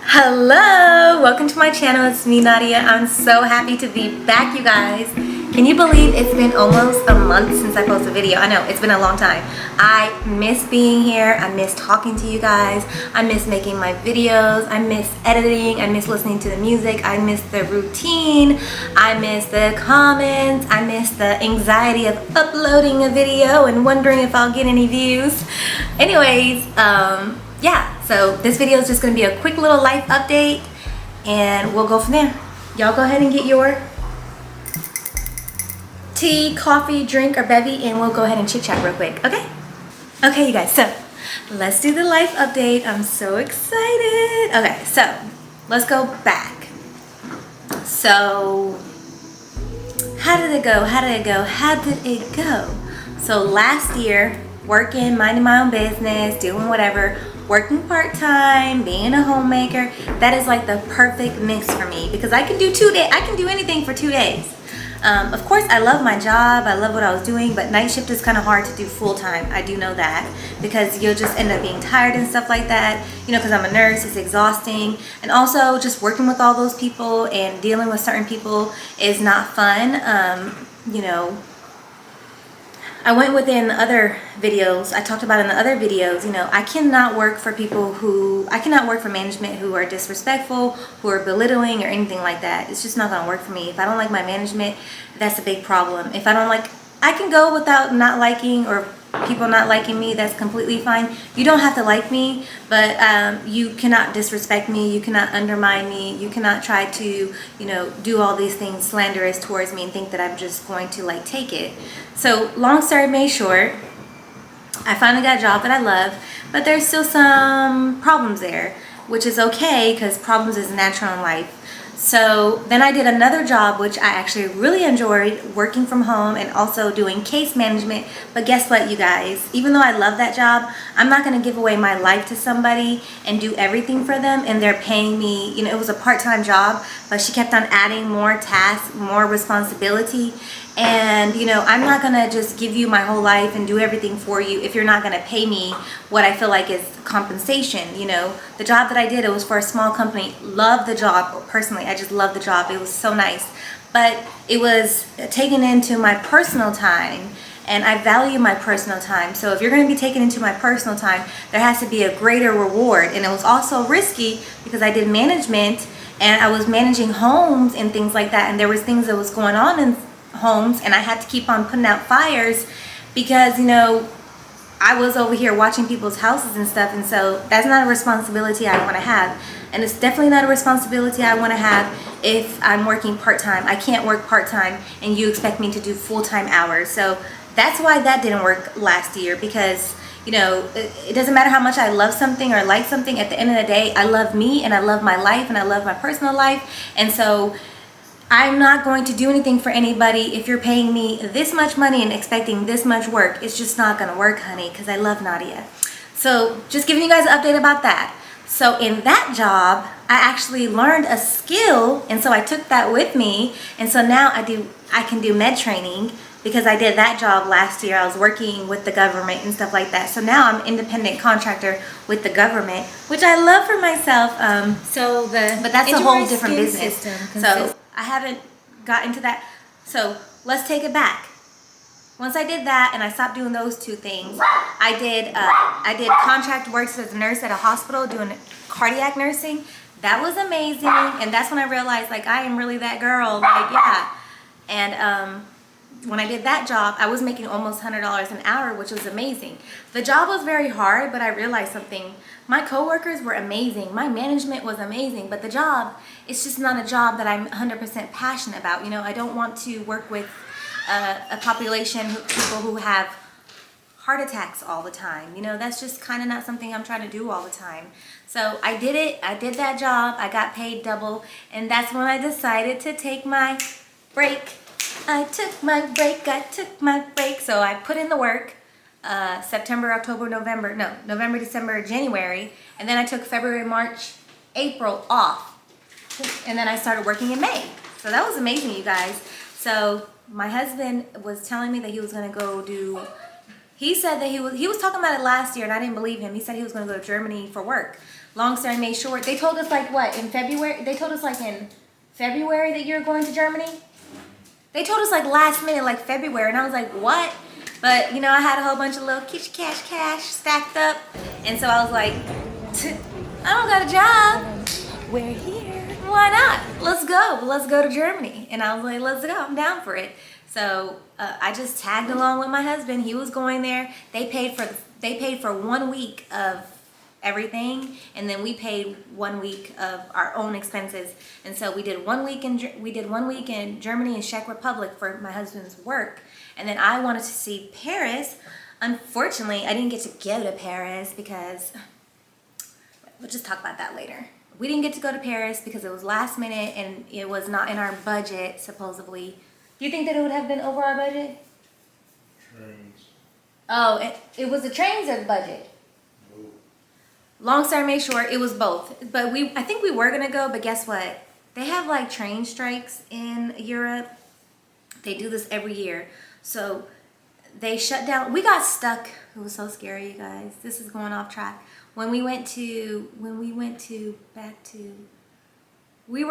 Hello, welcome to my channel. It's me, Nadia. I'm so happy to be back, you guys. Can you believe it's been almost a month since I posted a video? I know, it's been a long time. I miss being here. I miss talking to you guys. I miss making my videos. I miss editing. I miss listening to the music. I miss the routine. I miss the comments. I miss the anxiety of uploading a video and wondering if I'll get any views. Anyways, yeah, so this video is just going to be a quick little life update and we'll go from there. Y'all go ahead and get your tea, coffee, drink, or bevy, and we'll go ahead and chit chat real quick, okay? Okay, you guys, so let's do the life update. I'm so excited. Okay, so let's go back. So how did it go? So last year, working, minding my own business, doing whatever, working part-time, being a homemaker, that is like the perfect mix for me because I can do 2 days. I can do anything for 2 days. Of course, I love my job. I love what I was doing, but night shift is kind of hard to do full-time. I do know that because you'll just end up being tired and stuff like that. You know, because I'm a nurse, it's exhausting. And also just working with all those people and dealing with certain people is not fun. You know, I went within other videos, I talked about in the other videos, you know, I cannot work for management who are disrespectful, who are belittling or anything like that. It's just not going to work for me. If I don't like my management, that's a big problem. If I don't like, I can go without not liking or people not liking me, that's completely fine. You don't have to like me, but you cannot disrespect me, you cannot undermine me, you cannot try to, you know, do all these things slanderous towards me and think that I'm just going to like take it. So long story made short, I finally got a job that I love, but there's still some problems there, which is okay because problems is natural in life. So then I did another job, which I actually really enjoyed, working from home and also doing case management. But guess what, you guys? Even though I love that job, I'm not going to give away my life to somebody and do everything for them. And they're paying me, you know, it was a part-time job, but she kept on adding more tasks, more responsibility. And, you know, I'm not going to just give you my whole life and do everything for you if you're not going to pay me what I feel like is compensation. You know, the job that I did, it was for a small company. Love the job. Personally, I just love the job. It was so nice. But it was taken into my personal time. And I value my personal time. So if you're going to be taken into my personal time, there has to be a greater reward. And it was also risky because I did management and I was managing homes and things like that. And there was things that was going on in homes and I had to keep on putting out fires because, you know, I was over here watching people's houses and stuff, and so that's not a responsibility I want to have. And it's definitely not a responsibility I want to have if I'm working part-time. I can't work part-time and you expect me to do full-time hours. So that's why that didn't work last year because, you know, it doesn't matter how much I love something or like something. At the end of the day, I love me and I love my life and I love my personal life. And so I'm not going to do anything for anybody if you're paying me this much money and expecting this much work. It's just not going to work, honey, because I love Nadia. So just giving you guys an update about that. So in that job, I actually learned a skill, and so I took that with me. And so now I can do med training because I did that job last year. I was working with the government and stuff like that. So now I'm an independent contractor with the government, which I love for myself. But that's a whole different business. So I haven't got into that. So let's take it back. Once I did that and I stopped doing those two things, I did contract works as a nurse at a hospital doing cardiac nursing. That was amazing, and that's when I realized like I am really that girl. Like, yeah. And when I did that job, I was making almost $100 an hour, which was amazing. The job was very hard, but I realized something. My coworkers were amazing. My management was amazing, but the job, it's just not a job that I'm 100% passionate about. You know, I don't want to work with a population, people who have heart attacks all the time. You know, that's just kind of not something I'm trying to do all the time. So I did it. I did that job. I got paid double, and that's when I decided to take my break. I took my break. So I put in the work. September, October, November, December, January, and then I took February, March, April off, and then I started working in May. So that was amazing, you guys. So my husband was telling me that he was going to go do, he said that he was talking about it last year and I didn't believe him. He said he was going to go to Germany for work. long story made short, they told us like what, in February? They told us like in February that you're going to Germany. They told us like last minute, like February, and I was like, what? But you know, I had a whole bunch of little cash stacked up, and so I was like, I don't got a job. We're here. Why not? Let's go. Let's go to Germany. And I was like, let's go. I'm down for it. So I just tagged along with my husband. He was going there. They paid for 1 week of everything, and then we paid 1 week of our own expenses. And so we did 1 week in Germany and Czech Republic for my husband's work, and then I wanted to see Paris. Unfortunately, I didn't get to go to Paris because we'll just talk about that later. We didn't get to go to Paris because it was last minute and it was not in our budget, supposedly. Do you think that it would have been over our budget? Trains. Oh, it was the trains or the budget? Long story made short, it was both. But I think we were gonna go, but guess what? They have like train strikes in Europe. They do this every year. So they shut down. We got stuck. It was so scary, you guys. This is going off track. We were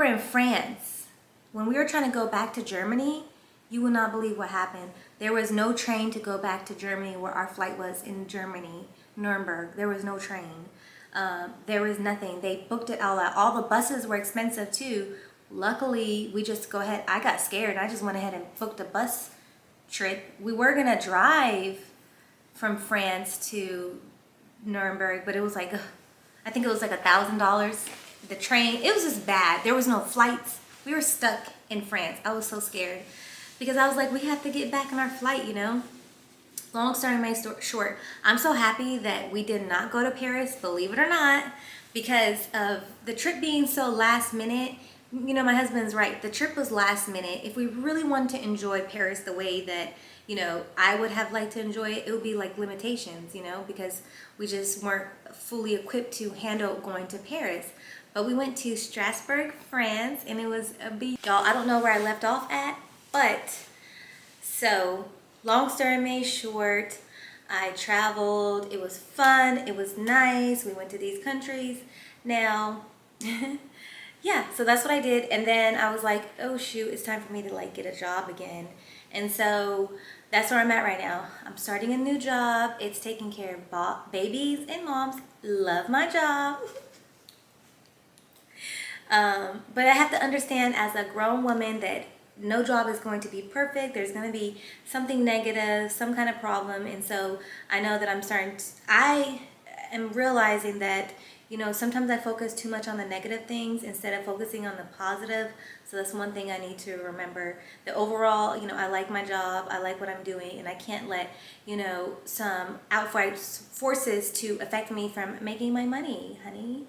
in France. When we were trying to go back to Germany, you will not believe what happened. There was no train to go back to Germany where our flight was in Germany, Nuremberg. There was no train. There was nothing. They booked it all out. All the buses were expensive too. Luckily, we just I got scared. I just went ahead and booked a bus trip. We were gonna drive from France to Nuremberg, but it was like, I think it was like $1,000. The train, it was just bad. There was no flights. We were stuck in France. I was so scared because I was like, we have to get back on our flight, you know? Long story made short, I'm so happy that we did not go to Paris, believe it or not, because of the trip being so last minute. You know, my husband's right. The trip was last minute. If we really wanted to enjoy Paris the way that, you know, I would have liked to enjoy it, it would be like limitations, you know, because we just weren't fully equipped to handle going to Paris. But we went to Strasbourg, France, and it was a beach. Y'all, I don't know where I left off at, but so long story made short, I traveled. It was fun. It was nice. We went to these countries. Now, yeah, so that's what I did. And then I was like, oh shoot, it's time for me to like get a job again. And so that's where I'm at right now. I'm starting a new job. It's taking care of babies and moms. Love my job. But I have to understand as a grown woman that no job is going to be perfect. There's going to be something negative, some kind of problem. And so I know that I am realizing that, you know, sometimes I focus too much on the negative things instead of focusing on the positive. So that's one thing I need to remember. That overall, you know, I like my job, I like what I'm doing, and I can't let, you know, some outside forces to affect me from making my money, honey.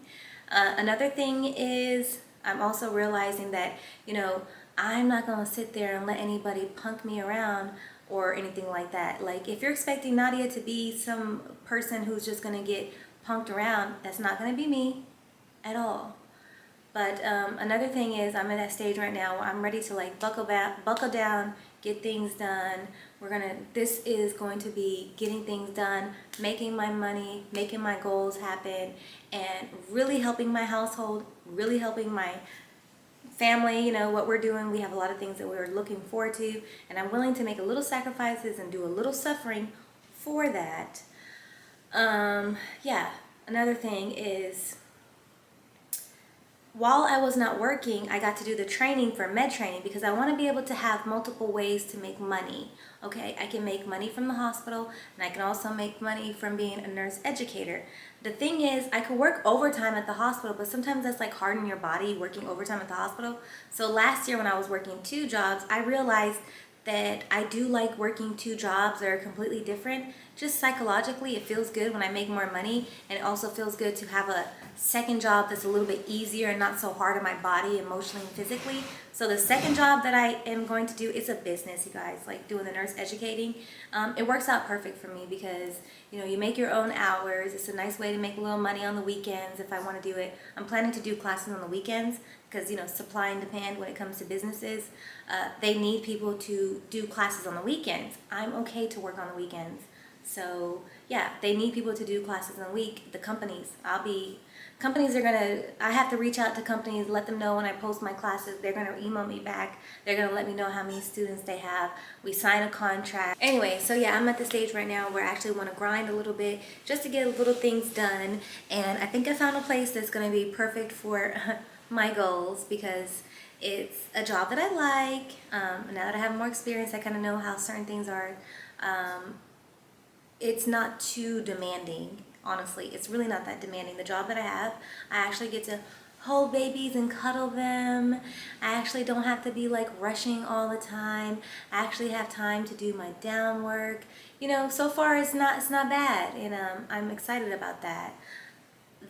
Another thing is I'm also realizing that, you know, I'm not going to sit there and let anybody punk me around or anything like that. Like, if you're expecting Nadia to be some person who's just going to get punked around, that's not going to be me at all. But another thing is I'm at that stage right now where I'm ready to like buckle down, get things done. This is going to be getting things done, making my money, making my goals happen, and really helping my household, really helping my family. You know what we're doing. We have a lot of things that we're looking forward to, and I'm willing to make a little sacrifices and do a little suffering for that. Yeah, another thing is, while I was not working, I got to do the training for med training because I want to be able to have multiple ways to make money. Okay, I can make money from the hospital, and I can also make money from being a nurse educator. The thing is, I could work overtime at the hospital, but sometimes that's like hard on your body, working overtime at the hospital. So last year when I was working 2 jobs, I realized that I do like working 2 jobs that are completely different. Just psychologically, it feels good when I make more money, and it also feels good to have a second job that's a little bit easier and not so hard on my body emotionally and physically. So the second job that I am going to do is a business, you guys, like doing the nurse educating. It works out perfect for me because, you know, you make your own hours. It's a nice way to make a little money on the weekends if I want to do it. I'm planning to do classes on the weekends because, you know, supply and demand when it comes to businesses. They need people to do classes on the weekends. I'm okay to work on the weekends. So yeah, they need people to do classes in a week. The companies, I'll be companies are gonna, I have to reach out to companies, let them know when I post my classes. They're gonna email me back. They're gonna let me know how many students they have. We sign a contract. Anyway, so yeah, I'm at the stage right now where I actually wanna grind a little bit just to get little things done. And I think I found a place that's gonna be perfect for my goals because it's a job that I like. Now that I have more experience, I kind of know how certain things are. It's not too demanding, honestly. It's really not that demanding. The job that I have, I actually get to hold babies and cuddle them. I actually don't have to be like rushing all the time. I actually have time to do my down work. You know, so far it's not bad, and I'm excited about that.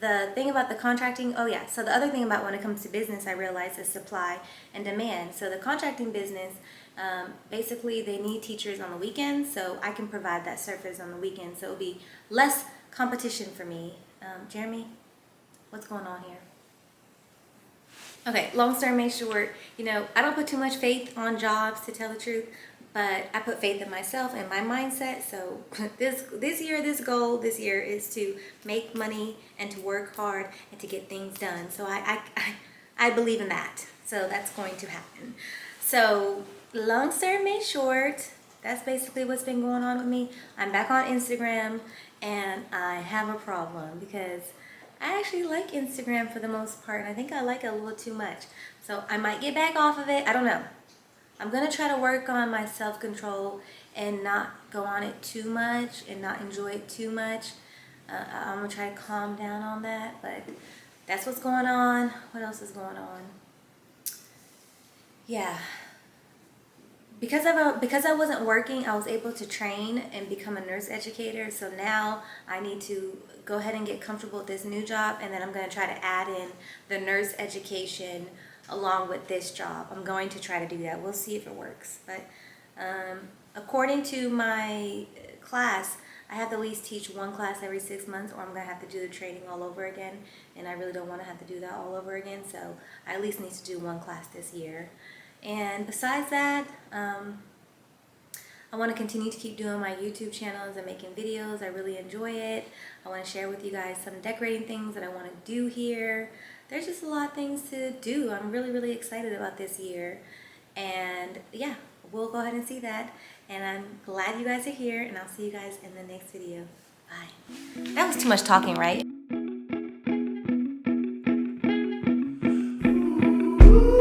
The thing about the contracting, oh yeah, so the other thing about when it comes to business, I realize is supply and demand. So the contracting business, basically they need teachers on the weekends, so I can provide that service on the weekends, so it'll be less competition for me. Jeremy, what's going on here? Okay, long story made short, you know, I don't put too much faith on jobs, to tell the truth, but I put faith in myself and my mindset. So this goal this year is to make money and to work hard and to get things done. So I believe in that. So that's going to happen. So long story made short, that's basically what's been going on with me. I'm back on Instagram and I have a problem because I actually like Instagram for the most part, and I think I like it a little too much. So I might get back off of it. I don't know. I'm going to try to work on my self-control and not go on it too much and not enjoy it too much. I'm going to try to calm down on that, but that's what's going on. What else is going on? Yeah. Because I wasn't working, I was able to train and become a nurse educator. So now I need to go ahead and get comfortable with this new job, and then I'm going to try to add in the nurse education along with this job. I'm going to try to do that. We'll see if it works. But according to my class, I have to at least teach one class every 6 months, or I'm going to have to do the training all over again. And I really don't want to have to do that all over again. So I at least need to do one class this year. And besides that, I want to continue to keep doing my YouTube channels and making videos. I really enjoy it. I want to share with you guys some decorating things that I want to do here. There's just a lot of things to do. I'm really, really excited about this year. And yeah, we'll go ahead and see that. And I'm glad you guys are here, and I'll see you guys in the next video. Bye. That was too much talking, right?